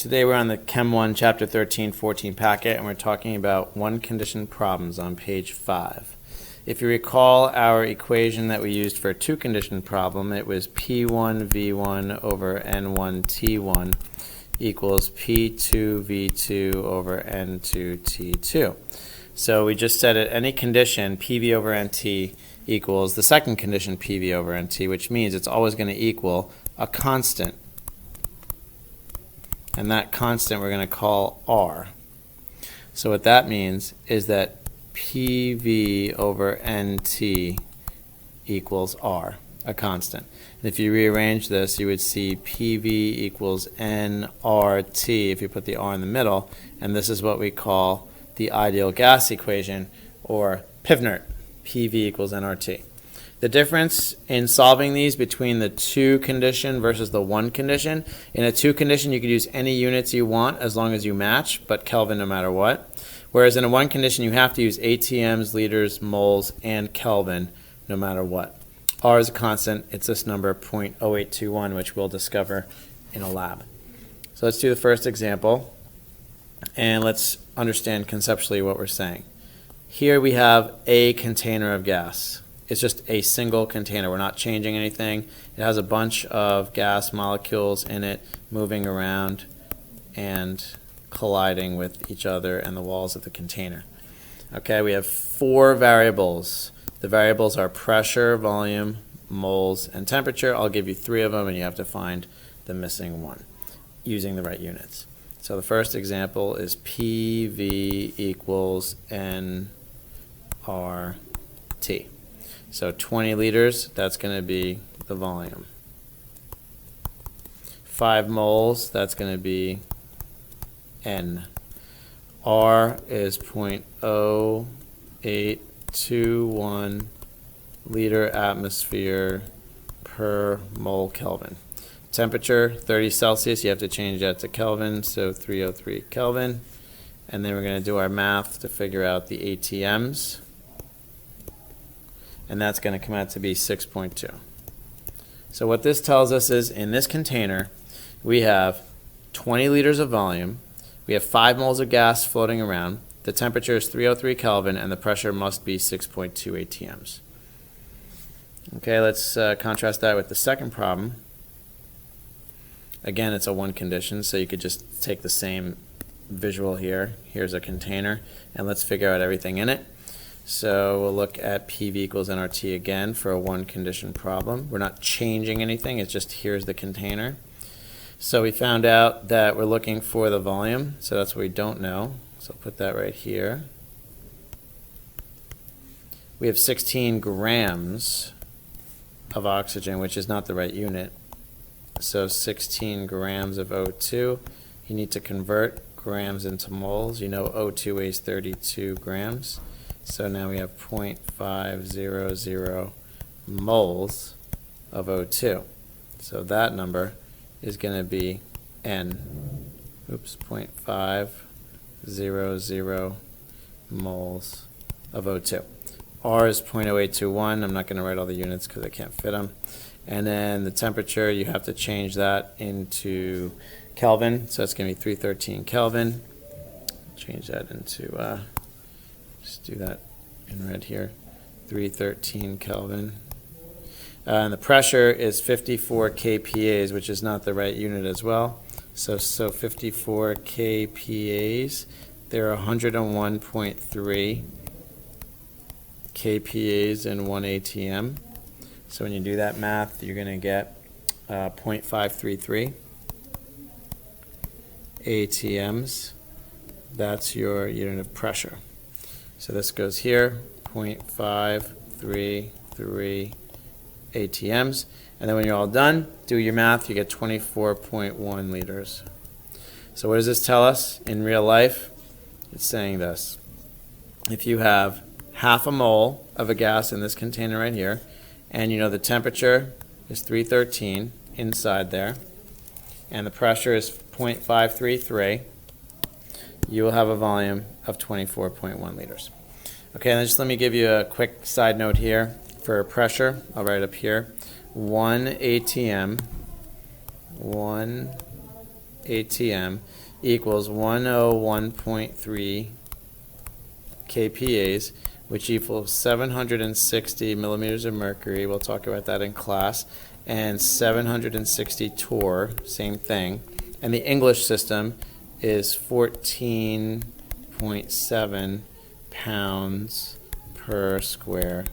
Today we're on the Chem 1 Chapter 13-14 packet, and we're talking about one-condition problems on page 5. If you recall our equation that we used for a two-condition problem, it was P1V1 over N1T1 equals P2V2 over N2T2. So we just said at any condition, PV over NT equals the second condition PV over NT, which means it's always going to equal a constant. And that constant we're going to call R. So what that means is that PV over NT equals R, a constant. And if you rearrange this, you would see PV equals nRT if you put the R in the middle, and this is what we call the ideal gas equation, or PIVNERT, PV equals nRT. The difference in solving these between the two condition versus the one condition, in a two condition you could use any units you want as long as you match, but Kelvin no matter what. Whereas in a one condition you have to use ATMs, liters, moles, and Kelvin no matter what. R is a constant. It's this number 0.0821, which we'll discover in a lab. So let's do the first example, and let's understand conceptually what we're saying. Here we have a container of gas. It's just a single container. We're not changing anything. It has a bunch of gas molecules in it moving around and colliding with each other and the walls of the container. Okay, we have four variables. The variables are pressure, volume, moles, and temperature. I'll give you three of them, and you have to find the missing one using the right units. So the first example is PV equals nRT. So 20 liters, that's going to be the volume. 5 moles, that's going to be N. R is 0.0821 liter atmosphere per mole Kelvin. Temperature, 30 Celsius, you have to change that to Kelvin, so 303 Kelvin. And then we're going to do our math to figure out the ATMs. And that's going to come out to be 6.2. So what this tells us is in this container we have 20 liters of volume, we have 5 moles of gas floating around, the temperature is 303 Kelvin, and the pressure must be 6.2 ATMs. Okay, let's contrast that with the second problem. Again, it's a one condition, so you could just take the same visual here. Here's a container, and let's figure out everything in it. So we'll look at PV equals nRT again for a one condition problem. We're not changing anything, it's just here's the container. So we found out that we're looking for the volume, so that's what we don't know. So I'll put that right here. We have 16 grams of oxygen, which is not the right unit. So 16 grams of O2. You need to convert grams into moles. You know O2 weighs 32 grams. So now we have 0.500 moles of O2. So that number is going to be N. 0.500 moles of O2. R is 0.0821. I'm not going to write all the units because I can't fit them. And then the temperature, you have to change that into Kelvin. So it's going to be 313 Kelvin. Change that into just do that in red here, 313 Kelvin. And the pressure is 54 kPas, which is not the right unit as well. So 54 kPas, they're 101.3 kPas in 1 ATM. So when you do that math, you're going to get 0.533 ATMs. That's your unit of pressure. So this goes here, 0.533 ATMs. And then when you're all done, do your math, you get 24.1 liters. So what does this tell us in real life? It's saying this. If you have half a mole of a gas in this container right here, and you know the temperature is 313 inside there, and the pressure is 0.533, you will have a volume of 24.1 liters. Okay, and just let me give you a quick side note here for pressure. I'll write it up here. 1 ATM atm equals 101.3 kPas, which equals 760 millimeters of mercury. We'll talk about that in class. And 760 torr, same thing. And the English system is 14.7 pounds per square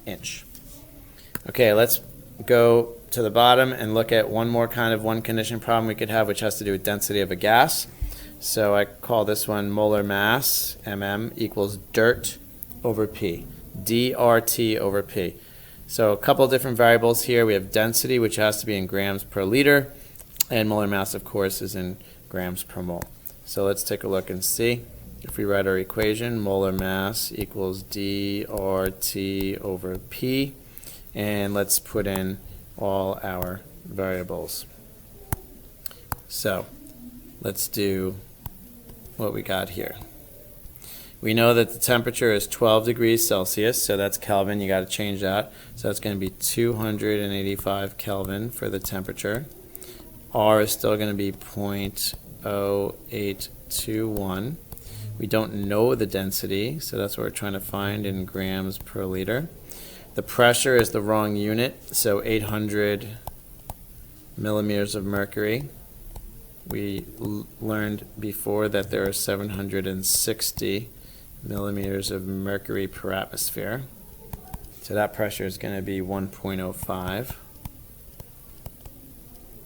inch. Okay, let's go to the bottom and look at one more kind of one condition problem we could have, which has to do with density of a gas. So I call this one molar mass, mm, equals dirt over P, dRT over P. So a couple different variables here. We have density, which has to be in grams per liter, and molar mass, of course, is in grams per mole. So let's take a look and see. If we write our equation, molar mass equals dRT over P, and let's put in all our variables. So let's do what we got here. We know that the temperature is 12 degrees Celsius, so that's Kelvin. You got to change that. So that's going to be 285 Kelvin for the temperature. R is still going to be 0.0821. We don't know the density, so that's what we're trying to find in grams per liter. The pressure is the wrong unit, so 800 millimeters of mercury. We learned before that there are 760 millimeters of mercury per atmosphere. So that pressure is going to be 1.05.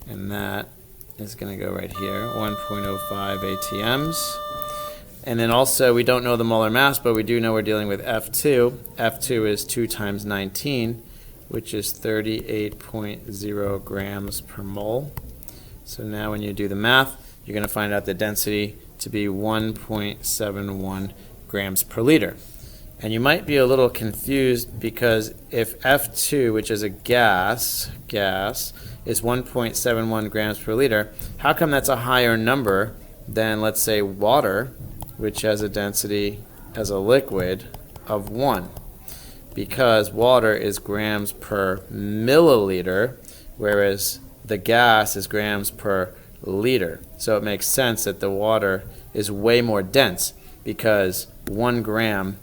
And that is going to go right here, 1.05 atms. And then also we don't know the molar mass, but we do know we're dealing with F2. F2 is 2 times 19, which is 38.0 grams per mole. So now when you do the math, you're going to find out the density to be 1.71 grams per liter. And you might be a little confused because if F2, which is a gas, is 1.71 grams per liter, how come that's a higher number than, let's say, water, which has a density as a liquid of 1? Because water is grams per milliliter, whereas the gas is grams per liter. So it makes sense that the water is way more dense because 1 gram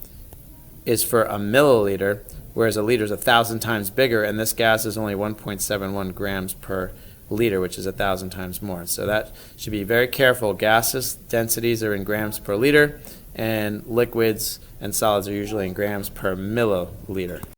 is for a milliliter, whereas a liter is 1,000 times bigger, and this gas is only 1.71 grams per liter, which is 1,000 times more. So that should be very careful. Gases densities are in grams per liter, and liquids and solids are usually in grams per milliliter.